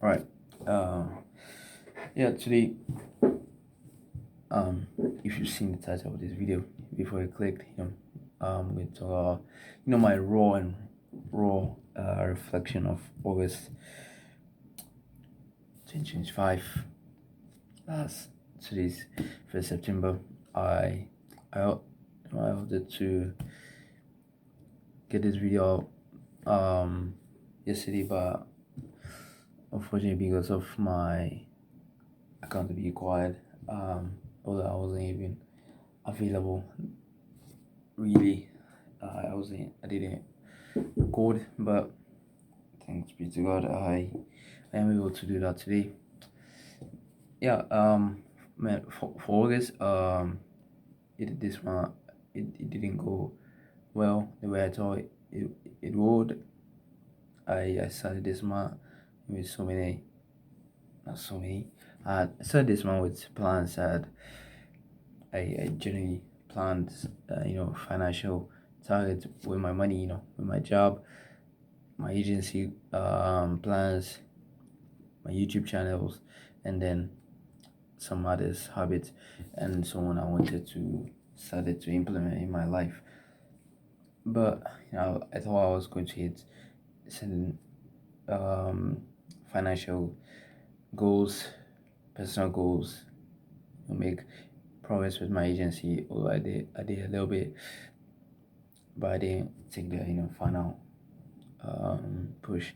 All right. Uh, yeah. Today, um, if you've seen the title of this video before you clicked, I'm going to, my raw reflection of August 2025. Last today's 1st September. I, I, I wanted to get this video yesterday, but unfortunately, because of my account to be acquired, although I wasn't even available really. I didn't record, but thanks be to God, I am able to do that today. Yeah, man, for August, this month, it didn't go well the way I thought it would. I started this month with so many, not so many. I started this month with plans that I generally planned, financial targets with my money, with my job, my agency plans, my YouTube channels, and then some others habits and so on I wanted to started to implement in my life. But I thought I was going to hit certain um, financial goals, personal goals, make progress with my agency. Although I did a little bit, but I didn't take the final push.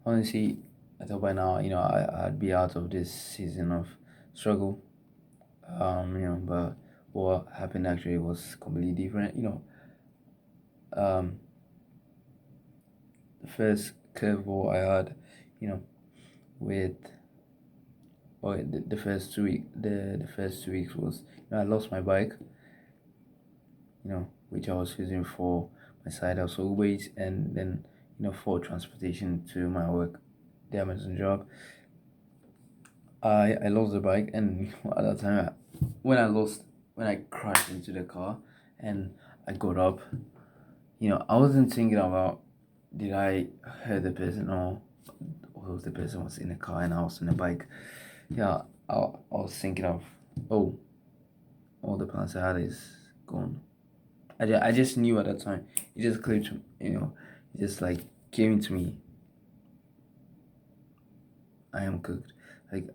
Honestly, I thought by now I'd be out of this season of struggle. But what happened actually was completely different. The first curveball I had, you know, with or the first 2 week the first 2 weeks was I lost my bike, which I was using for my side hustle ways and then for transportation to my work, the Amazon job. I lost the bike, and at that time, when I crashed into the car, and I got up, I wasn't thinking about did I hurt the person or the person was in the car and I was on the bike. Yeah, I was thinking of, oh, all the plans I had is gone. I just knew at that time. It just clicked, it just like came into me. I am cooked. Like,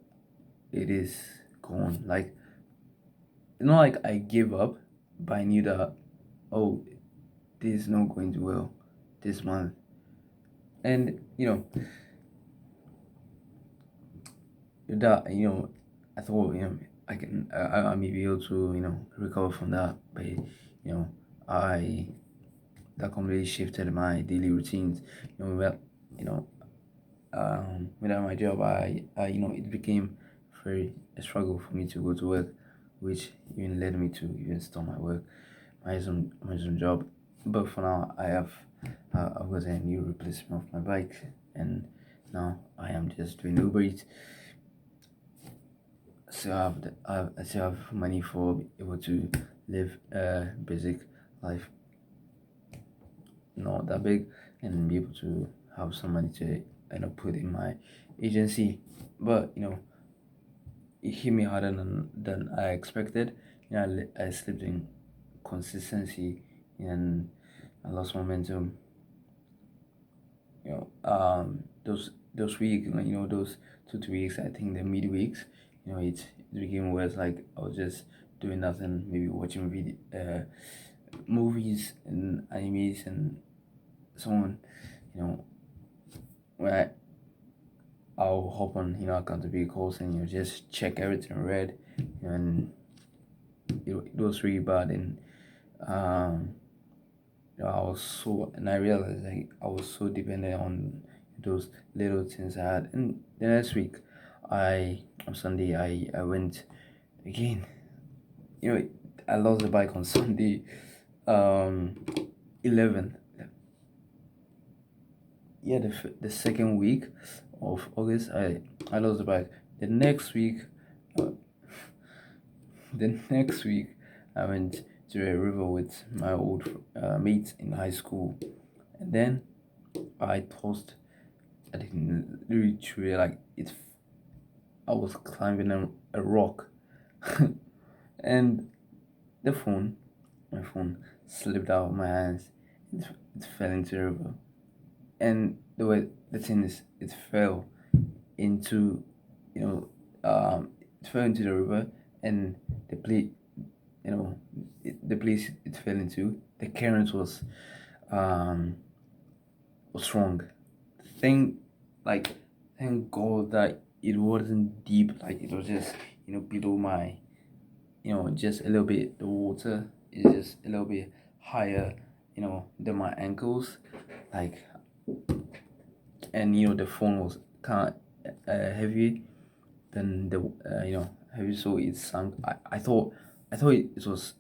it is gone. Like, it's not like I gave up, but I knew that, oh, this is not going to well this month. And, I thought, I may be able to, recover from that. But, I, that completely shifted my daily routines. Well, you know, without my job, it became very a struggle for me to go to work, which even led me to even start my own job. But for now, I've got a new replacement of my bike, and now I am just doing Uber Eats. So I still have money for able to live a basic life, not that big, and be able to have some money to put in my agency. But it hit me harder than I expected. I slipped in consistency and I lost momentum. Those weeks, those 2 3 weeks. I think the midweeks, it became worse. Like I was just doing nothing, maybe watching movies and animes and so on. When I'll hop on accountability calls and just check everything read, and it was really bad. And um I realized like I was so dependent on those little things I had. And the next week, on Sunday I went again. I lost the bike on Sunday, 11th. Yeah, the second week of August, I lost the bike. The next week, uh, the next week, I went to a river with my old mates in high school, and then I tossed I didn't really truly like it. I was climbing a rock, and the phone, my phone, slipped out of my hands. It, it fell into the river, and the thing is, it fell into, you know, it fell into the river, and the place, the place it fell into, the current um was strong. Thank, like, thank God that it wasn't deep. Like it was just, below my, just a little bit. The water is just a little bit higher, than my ankles. Like, and the phone was kind of heavy than the heavy, so it sunk. I thought it was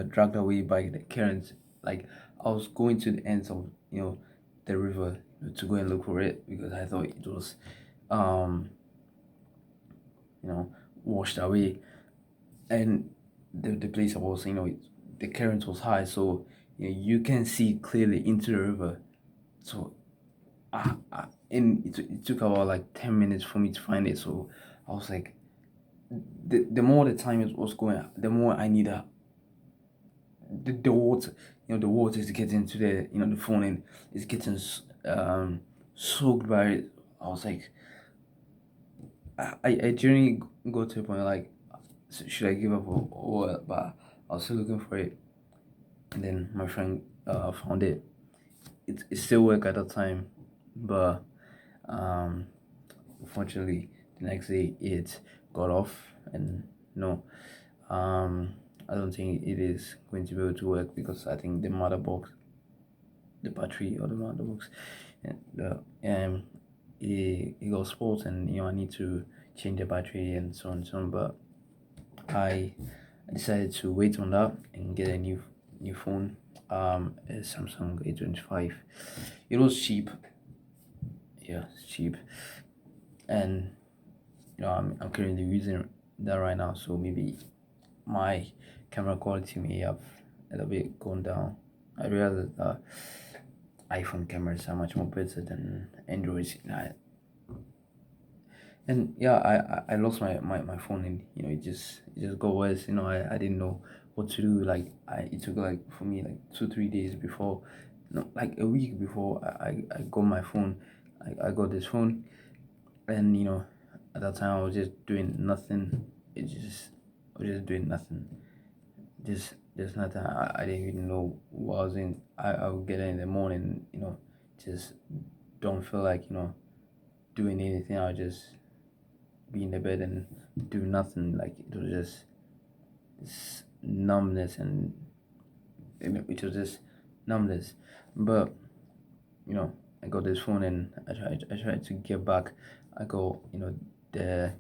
dragged away by the current. Like I was going to the ends of, the river, to go and look for it, because I thought it was um you know washed away. And the place I was, the current was high, so you can see clearly into the river. So and it took about like 10 minutes for me to find it. So I was like, the more the time it was going, the more I need the water. The water is getting to the, the phone, and it's getting soaked by it. I was like, I genuinely got to a point like, should I give up, or what? But I was still looking for it, and then my friend found it. It still worked at the time, but um unfortunately the next day it got off, and no, um I don't think it is going to be able to work, because I think the motherboard, the battery, or the motherbox, and it got spoiled, and I need to change the battery and so on and so on. But I decided to wait on that and get a new phone, a Samsung A25. It was cheap. Yeah, it's cheap. And I'm currently using that right now, so maybe my camera quality may have a little bit gone down. I realized that iPhone cameras are much more better than Androids. And yeah, I lost my phone, and it just got worse. I didn't know what to do. Like it took like for me like 2 3 days before, no, like a week before I got my phone. I got this phone, and at that time I was just doing nothing. I was just doing nothing. Just nothing. I didn't even know what I was in. I would get in the morning, just don't feel like doing anything. I'll just be in the bed and do nothing. Like it was just this numbness, and it was just numbness. But I got this phone, and I tried to get back. I got the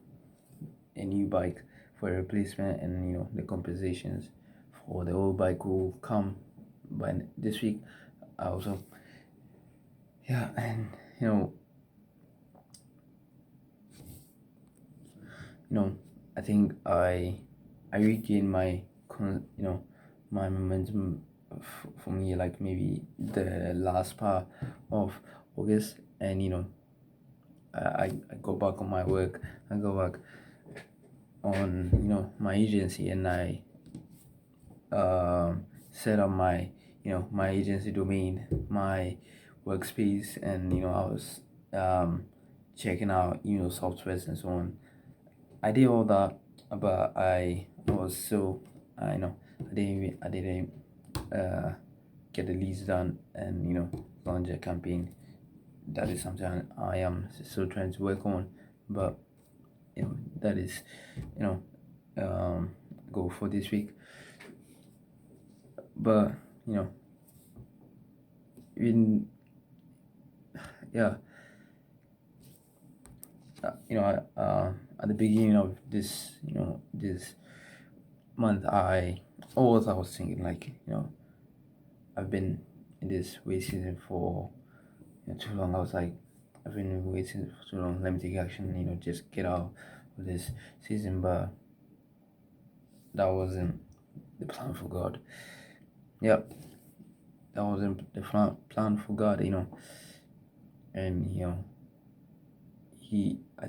a new bike for a replacement, and the compensations for the old bike will come by this week. Also, yeah, and I think I regained my my momentum, for me, like maybe the last part of August. And I go back on my work. I go back on my agency, and I set up my my agency domain, my workspace, and I was checking out softwares and so on. I did all that, but I was so I didn't uh, get the leads done, and launch a campaign. That is something I am still trying to work on, but that is you know goal for this week. But in yeah, at the beginning of this month, I was thinking, like, I've been in this wait season for too long. I was like, I've been waiting for too long. Let me take action. Just get out of this season. But that wasn't the plan for God. Yep, that wasn't the plan for God, and he I,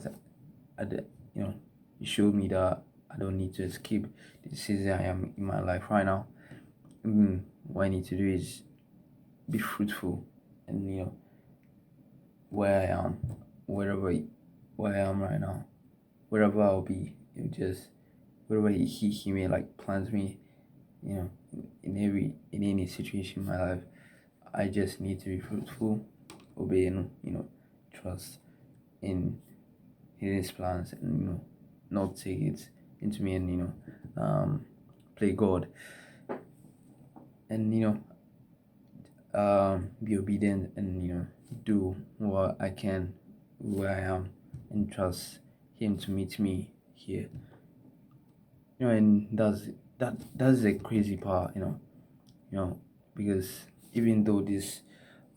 did- you know he showed me that I don't need to escape the season I am in my life right now. What I need to do is be fruitful, and where I am, wherever where I am right now, wherever I'll be, just wherever he may like plant me, in any situation in my life. I just need to be fruitful, obey, and trust in his plans, and not take it into me, and play God, and be obedient, and do what I can where I am, and trust him to meet me here. And that's the crazy part, because even though this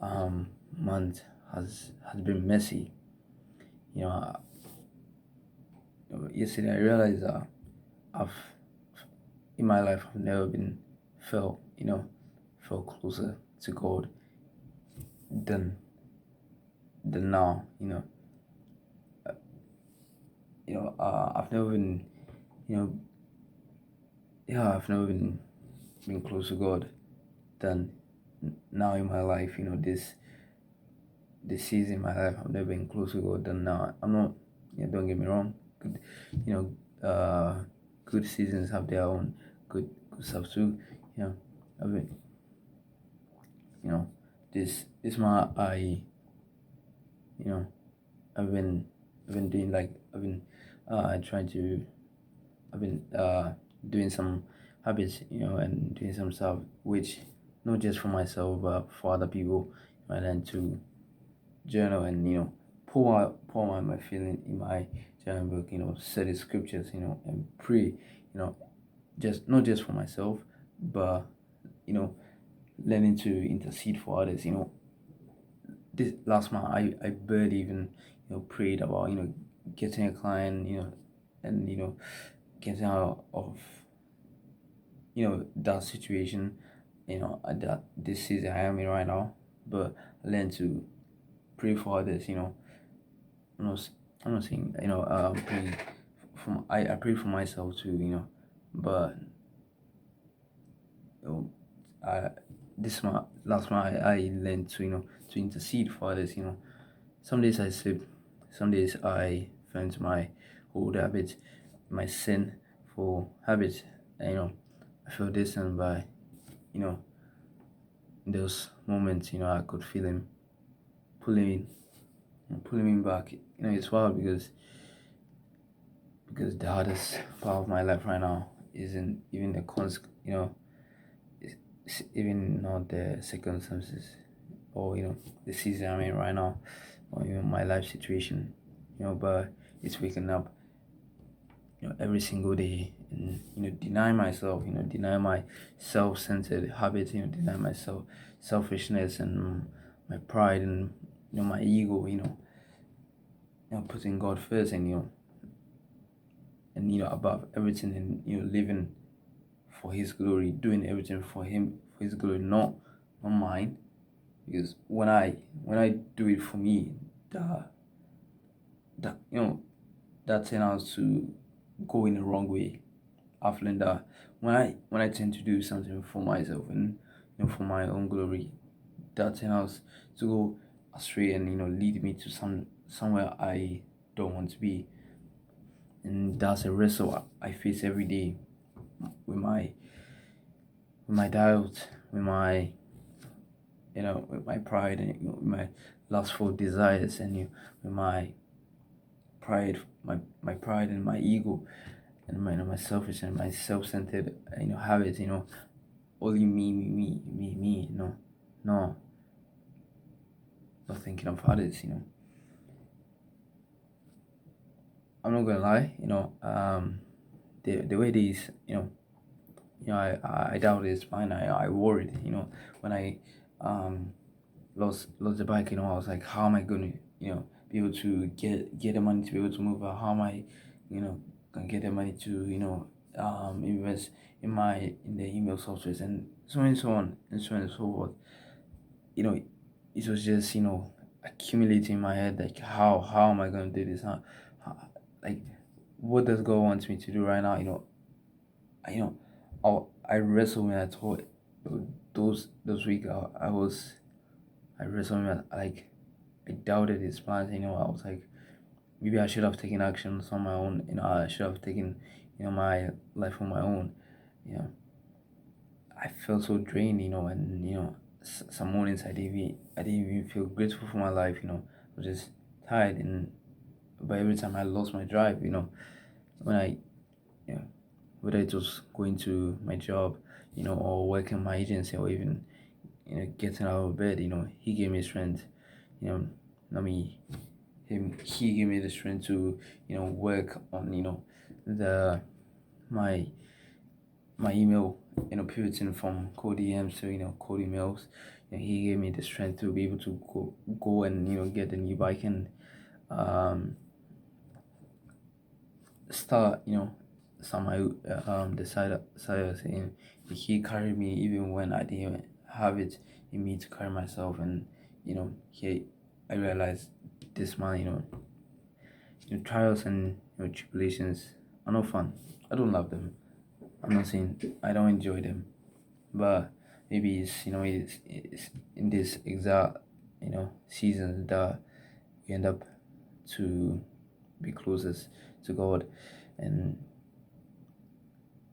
month has been messy, you know, yesterday I realized that I've in my life I've never been felt felt closer to God than now. I've never been, you know, yeah, I've never been close to God than now in my life. This season in my life, I've never been close to God than now. I'm not, don't get me wrong. Good, you good seasons have their own good stuff too. I've been, this month you know, I've been doing like trying to I've been doing some habits, and doing some stuff which not just for myself but for other people, and then to journal, and pour my feeling in my journal book, study scriptures, and pray, just not just for myself, but you know learning to intercede for others. This last month I barely even prayed about getting a client, and getting out of that situation, that this season I am in right now. But I learned to pray for others. I'm not I'm not saying praying from I pray for myself too, but you know, I this month last month I learned to to intercede for others. Some days I sleep, some days I find my old habit, my sin for habit, and I feel distant by you know in those moments. I could feel him pulling pulling me back. It's wild because the hardest part of my life right now isn't even the it's even not the circumstances, or the season I'm in right now, or my life situation, but it's waking up every single day, and deny myself, deny my self-centered habits, deny myself selfishness, and my pride, and my ego, putting God first, and above everything, and living for his glory, doing everything for him, for his glory, not mine. Because when I do it for me, that that turns out to go in the wrong way. I've learned that when I tend to do something for myself, and for my own glory, that turns out to go astray, and lead me to somewhere I don't want to be. And that's a wrestle I face every day with my doubt, with my with my pride, and with my lustful desires, and with my pride, my pride, and my ego, and my selfish and my self-centered habits, only me, no, not thinking of others. I'm not gonna lie, the way these I doubt it's fine. I worried, when I um lost the bike. I was like, how am I gonna be able to get the money to be able to move out? How am I gonna get the money to invest in the email softwares, and so on and so on and so on and so forth. you know, it was just, accumulating in my head, like, how am I gonna do this? How, like, what does God want me to do right now? I, you know, I wrestled when I thought those weeks I wrestled when I doubted his plans. I was like, maybe I should have taken actions on my own. I should have taken, my life on my own. You know, I felt so drained. And some mornings I didn't even feel grateful for my life. I was just tired, and but every time I lost my drive. When I, you know, whether it was going to my job, or working my agency, or even getting out of bed. He gave me strength. You know, not me. He gave me the strength to work on the my my email, pivoting from cold DMs to cold emails. He gave me the strength to be able to go and get the new bike and um start some the side of saying he carried me even when I didn't have it in me to carry myself. And he I realized this man, trials and tribulations are not fun. I don't love them. I'm not saying I don't enjoy them, but maybe it's in this exact seasons that you end up to be closest to God. And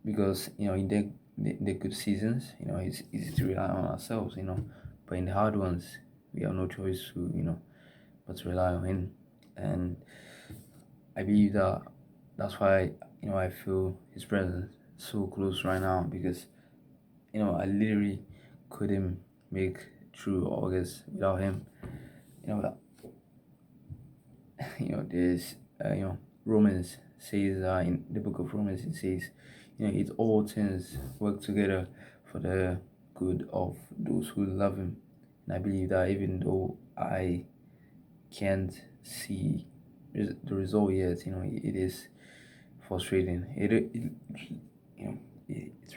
because in the good seasons, it's easy to rely on ourselves, but in the hard ones we have no choice to but to rely on Him. And I believe that that's why I feel His presence so close right now, because I literally couldn't make through August without Him. That there's Romans says, in the book of Romans, it says, it all things work together for the good of those who love Him. And I believe that even though I can't see the result yet, it is frustrating. It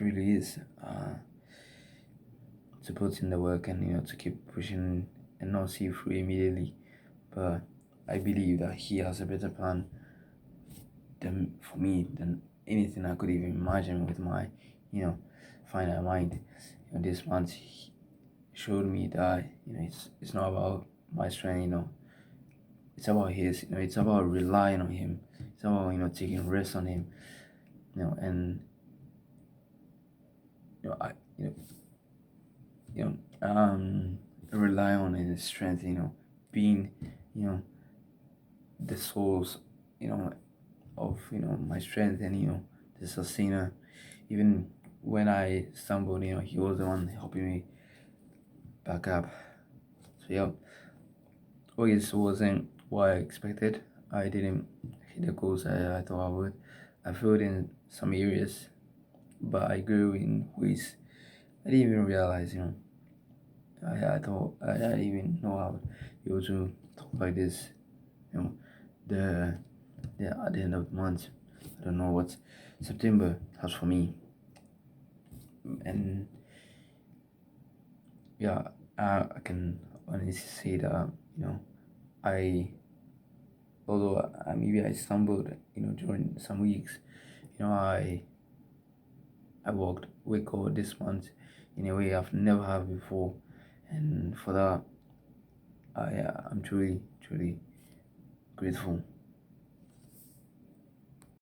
really is, to put in the work and to keep pushing and not see through immediately. But I believe that He has a better plan for me than anything I could even imagine with my finite mind. This month He showed me that it's not about my strength. It's about His. It's about relying on Him. It's about taking rest on Him. And I you know rely on His strength. Being the source of my strength, and the sustainer. Even when I stumbled, He was the one helping me back up. So yeah, August wasn't what I expected. I didn't hit the goals I thought I would. I failed in some areas, but I grew in ways I didn't even realize. I thought I didn't even know how to be able to talk like this. The at the end of the month, I don't know what September has for me. And yeah, I can honestly say that I although maybe I stumbled during some weeks, I walked with God this month in a way I've never had before. And for that I'm truly grateful.